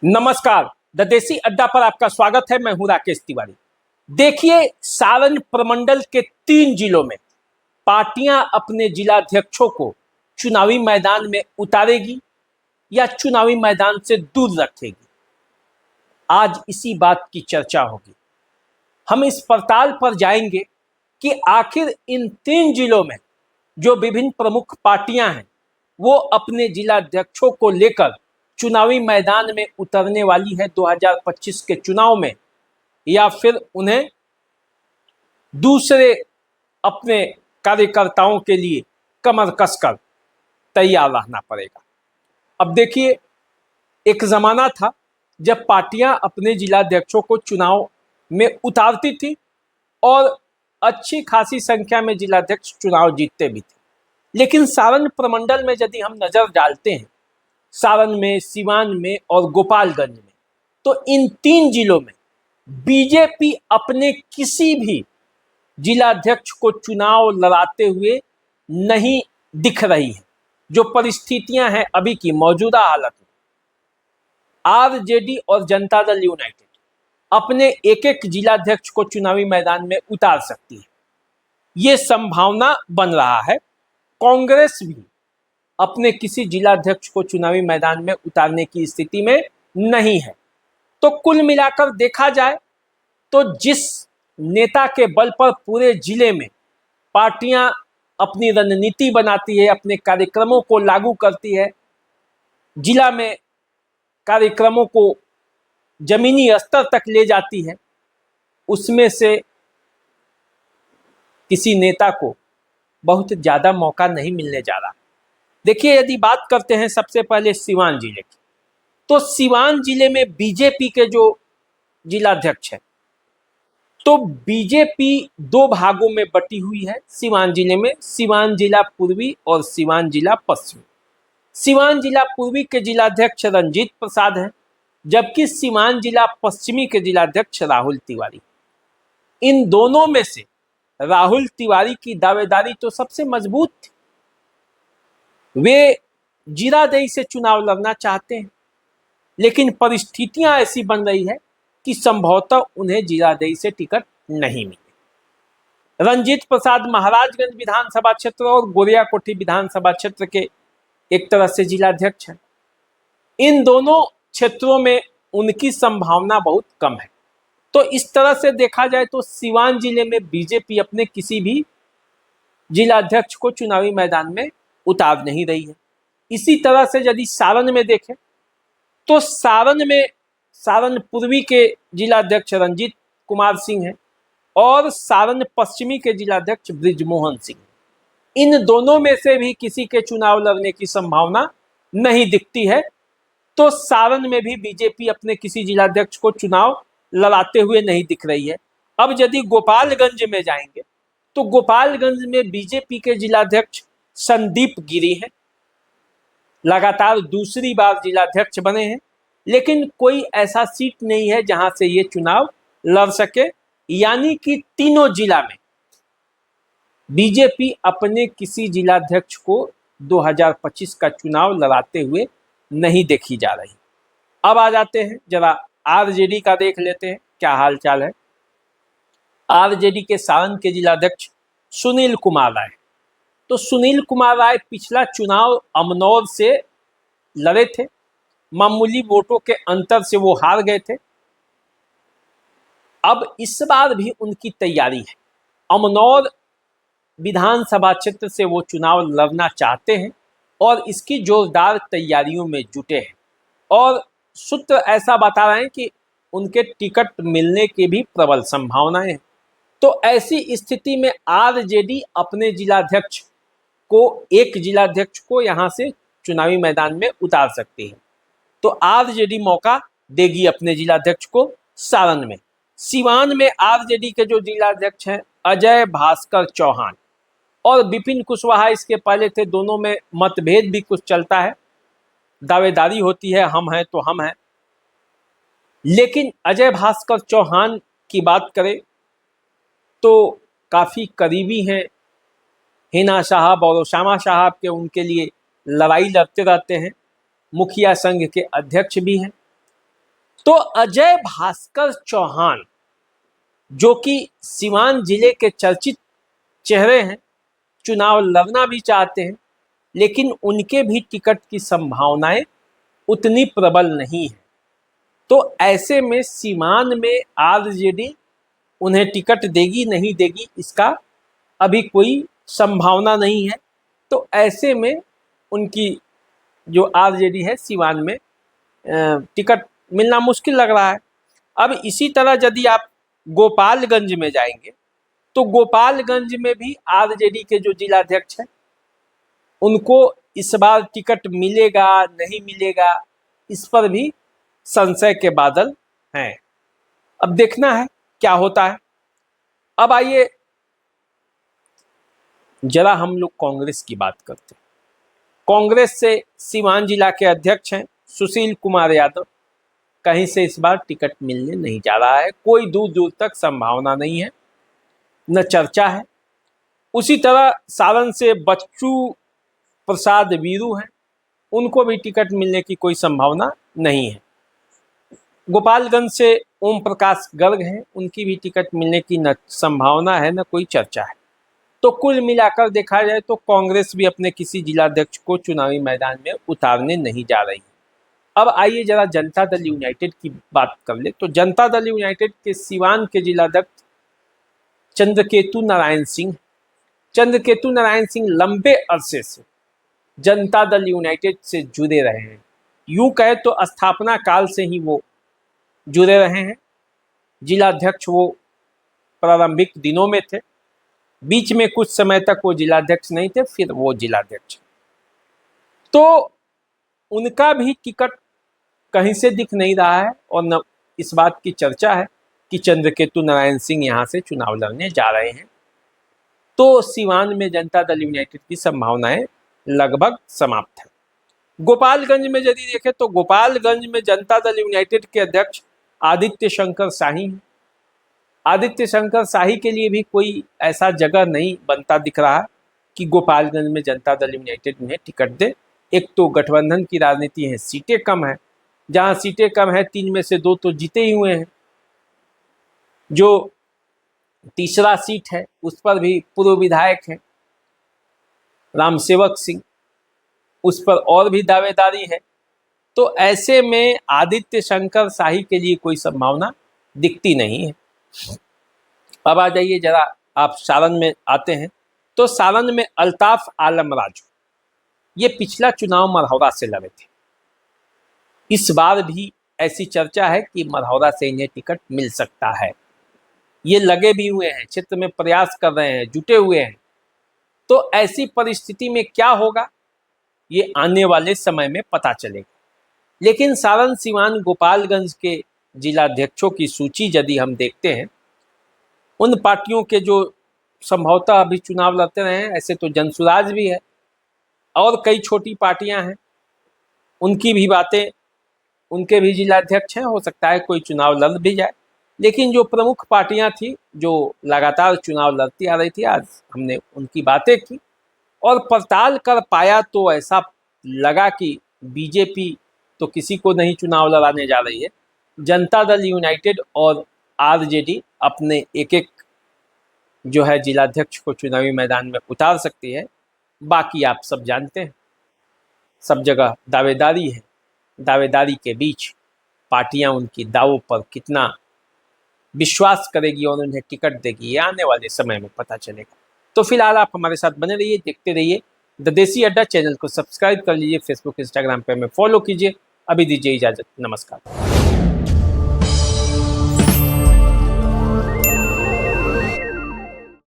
नमस्कार। द देसी अड्डा पर आपका स्वागत है। मैं हूं राकेश तिवारी। देखिए, सारण प्रमंडल के 3 जिलों में पार्टियां अपने जिलाध्यक्षों को चुनावी मैदान में उतारेगी या चुनावी मैदान से दूर रखेगी। आज इसी बात की चर्चा होगी। हम इस पड़ताल पर जाएंगे कि आखिर इन 3 जिलों में जो विभिन्न प्रमुख पार्टियां हैं वो अपने जिलाध्यक्षों को लेकर चुनावी मैदान में उतरने वाली है 2025 के चुनाव में, या फिर उन्हें दूसरे अपने कार्यकर्ताओं के लिए कमर कसकर तैयार रहना पड़ेगा। अब देखिए, एक ज़माना था जब पार्टियां अपने जिलाध्यक्षों को चुनाव में उतारती थी और अच्छी खासी संख्या में जिलाध्यक्ष चुनाव जीतते भी थे। लेकिन सारण प्रमंडल में यदि हम नज़र डालते हैं, सारण में, सीवान में और गोपालगंज में, तो इन 3 जिलों में बीजेपी अपने किसी भी जिलाध्यक्ष को चुनाव लड़ाते हुए नहीं दिख रही है। जो परिस्थितियां हैं अभी की मौजूदा हालत में, आरजेडी और जनता दल यूनाइटेड अपने एक एक जिलाध्यक्ष को चुनावी मैदान में उतार सकती है। ये संभावना बन रहा है। कांग्रेस भी अपने किसी जिलाध्यक्ष को चुनावी मैदान में उतारने की स्थिति में नहीं है। तो कुल मिलाकर देखा जाए तो जिस नेता के बल पर पूरे जिले में पार्टियां अपनी रणनीति बनाती है, अपने कार्यक्रमों को लागू करती है, जिला में कार्यक्रमों को जमीनी स्तर तक ले जाती है, उसमें से किसी नेता को बहुत ज़्यादा मौका नहीं मिलने जा रहा। देखिए, यदि बात करते हैं सबसे पहले सीवान जिले की, तो सीवान जिले में बीजेपी के जो जिलाध्यक्ष हैं, तो बीजेपी 2 भागों में बटी हुई है सीवान जिले में। सीवान जिला पूर्वी और सीवान जिला पश्चिमी। सीवान जिला पूर्वी के जिलाध्यक्ष रंजीत प्रसाद हैं, जबकि सीवान जिला पश्चिमी के जिलाध्यक्ष राहुल तिवारी। इन दोनों में से राहुल तिवारी की दावेदारी तो सबसे मजबूत थी। वे जीरादेई से चुनाव लड़ना चाहते हैं, लेकिन परिस्थितियां ऐसी बन रही है कि संभवतः उन्हें जीरादेई से टिकट नहीं मिले। रंजीत प्रसाद महाराजगंज विधानसभा क्षेत्र और गोरियाकोठी विधानसभा क्षेत्र के एक तरह से जिलाध्यक्ष हैं। इन दोनों क्षेत्रों में उनकी संभावना बहुत कम है। तो इस तरह से देखा जाए तो सीवान जिले में बीजेपी अपने किसी भी जिलाध्यक्ष को चुनावी मैदान में उतार नहीं रही है। इसी तरह से यदि सारण में देखें तो सारण में सारण पूर्वी के जिलाध्यक्ष रंजीत कुमार सिंह हैं और सारण पश्चिमी के जिलाध्यक्ष ब्रिजमोहन सिंह। इन दोनों में से भी किसी के चुनाव लड़ने की संभावना नहीं दिखती है। तो सारण में भी बीजेपी अपने किसी जिलाध्यक्ष को चुनाव लड़ाते हुए नहीं दिख रही है। अब यदि गोपालगंज में जाएंगे तो गोपालगंज में बीजेपी के जिलाध्यक्ष संदीप गिरी हैं, लगातार दूसरी बार जिलाध्यक्ष बने हैं, लेकिन कोई ऐसा सीट नहीं है जहां से ये चुनाव लड़ सके। यानी कि तीनों जिला में बीजेपी अपने किसी जिलाध्यक्ष को 2025 का चुनाव लड़ाते हुए नहीं देखी जा रही। अब आ जाते हैं, जरा आरजेडी का देख लेते हैं क्या हाल चाल है। आरजेडी के सारण के जिलाध्यक्ष सुनील कुमार राय। तो सुनील कुमार राय पिछला चुनाव अमनौर से लड़े थे, मामूली वोटों के अंतर से वो हार गए थे। अब इस बार भी उनकी तैयारी है। अमनौर विधानसभा क्षेत्र से वो चुनाव लड़ना चाहते हैं और इसकी जोरदार तैयारियों में जुटे हैं और सूत्र ऐसा बता रहे हैं कि उनके टिकट मिलने की भी प्रबल संभावनाएं हैं। तो ऐसी स्थिति में आरजेडी अपने जिलाध्यक्ष को, एक जिलाध्यक्ष को यहाँ से चुनावी मैदान में उतार सकती है। तो आरजेडी मौका देगी अपने जिलाध्यक्ष को सारण में। सीवान में आरजेडी के जो जिलाध्यक्ष हैं अजय भास्कर चौहान और विपिन कुशवाहा इसके पहले थे। दोनों में मतभेद भी कुछ चलता है, दावेदारी होती है हम हैं तो हम हैं। लेकिन अजय भास्कर चौहान की बात करें तो काफ़ी करीबी हैं हिना साहब और ओसामा साहब के, उनके लिए लड़ाई लड़ते रहते हैं। मुखिया संघ के अध्यक्ष भी हैं। तो अजय भास्कर चौहान जो कि सिवान जिले के चर्चित चेहरे हैं, चुनाव लड़ना भी चाहते हैं, लेकिन उनके भी टिकट की संभावनाएं उतनी प्रबल नहीं है। तो ऐसे में सीवान में आरजेडी उन्हें टिकट देगी नहीं देगी इसका अभी कोई संभावना नहीं है। तो ऐसे में उनकी जो आरजेडी है सीवान में टिकट मिलना मुश्किल लग रहा है। अब इसी तरह यदि आप गोपालगंज में जाएंगे तो गोपालगंज में भी आरजेडी के जो जिलाध्यक्ष हैं उनको इस बार टिकट मिलेगा नहीं मिलेगा इस पर भी संशय के बादल हैं। अब देखना है क्या होता है। अब आइए जरा हम लोग कांग्रेस की बात करते हैं। कांग्रेस से सीवान जिला के अध्यक्ष हैं सुशील कुमार यादव, कहीं से इस बार टिकट मिलने नहीं जा रहा है, कोई दूर दूर तक संभावना नहीं है, न चर्चा है। उसी तरह सारण से बच्चू प्रसाद वीरू हैं, उनको भी टिकट मिलने की कोई संभावना नहीं है। गोपालगंज से ओम प्रकाश गर्ग हैं, उनकी भी टिकट मिलने की न संभावना है न कोई चर्चा है। तो कुल मिलाकर देखा जाए तो कांग्रेस भी अपने किसी जिलाध्यक्ष को चुनावी मैदान में उतारने नहीं जा रही है। अब आइए जरा जनता दल यूनाइटेड की बात कर ले। तो जनता दल यूनाइटेड के सिवान के जिलाध्यक्ष चंद्रकेतु नारायण सिंह। चंद्रकेतु नारायण सिंह लंबे अरसे से जनता दल यूनाइटेड से जुड़े रहे हैं, यूं कहे तो स्थापना काल से ही वो जुड़े रहे हैं। जिलाध्यक्ष वो प्रारंभिक दिनों में थे, बीच में कुछ समय तक वो जिलाध्यक्ष नहीं थे, फिर वो जिलाध्यक्ष। तो उनका भी टिकट कहीं से दिख नहीं रहा है और न इस बात की चर्चा है कि चंद्रकेतु नारायण सिंह यहाँ से चुनाव लड़ने जा रहे हैं। तो सिवान में जनता दल यूनाइटेड की संभावनाएं लगभग समाप्त है। गोपालगंज में यदि देखें तो गोपालगंज में जनता दल यूनाइटेड के अध्यक्ष आदित्य शंकर शाही हैं। आदित्य शंकर शाही के लिए भी कोई ऐसा जगह नहीं बनता दिख रहा कि गोपालगंज में जनता दल यूनाइटेड उन्हें टिकट दे। एक तो गठबंधन की राजनीति है, सीटें कम है, जहां सीटें कम है 3 में से 2 तो जीते ही हुए हैं। जो तीसरा सीट है उस पर भी पूर्व विधायक हैं रामसेवक सिंह, उस पर और भी दावेदारी है। तो ऐसे में आदित्य शंकर शाही के लिए कोई संभावना दिखती नहीं है। अब आ जाइए जरा आप सारण में आते हैं। तो सारण में अल्ताफ आलम राजू ये पिछला चुनाव मरहौरा से लड़े थे। इस बार भी ऐसी चर्चा है कि मरहौरा से इन्हें टिकट मिल सकता है। ये लगे भी हुए हैं, क्षेत्र में प्रयास कर रहे हैं, जुटे हुए हैं। तो ऐसी परिस्थिति में क्या होगा ये आने वाले समय में पता चलेगा। लेकिन सारण सिवान गोपालगंज के जिलाध्यक्षों की सूची यदि हम देखते हैं, उन पार्टियों के जो संभवतः अभी चुनाव लड़ते रहे हैं, ऐसे तो जनसुराज भी है और कई छोटी पार्टियां हैं, उनकी भी बातें, उनके भी जिलाध्यक्ष हैं, हो सकता है कोई चुनाव लड़ भी जाए। लेकिन जो प्रमुख पार्टियां थी जो लगातार चुनाव लड़ती आ रही थी, आज हमने उनकी बातें की और पड़ताल कर पाया तो ऐसा लगा कि बीजेपी तो किसी को नहीं चुनाव लड़ाने जा रही है। जनता दल यूनाइटेड और आरजेडी अपने एक एक जो है जिलाध्यक्ष को चुनावी मैदान में उतार सकती है। बाकी आप सब जानते हैं, सब जगह दावेदारी है। दावेदारी के बीच पार्टियां उनकी दावों पर कितना विश्वास करेगी और उन्हें टिकट देगी, ये आने वाले समय में पता चलेगा। तो फिलहाल आप हमारे साथ बने रहिए, देखते रहिए द देसी अड्डा। चैनल को सब्सक्राइब कर लीजिए, फेसबुक इंस्टाग्राम पे हमें फॉलो कीजिए। अभी दीजिए इजाजत, नमस्कार।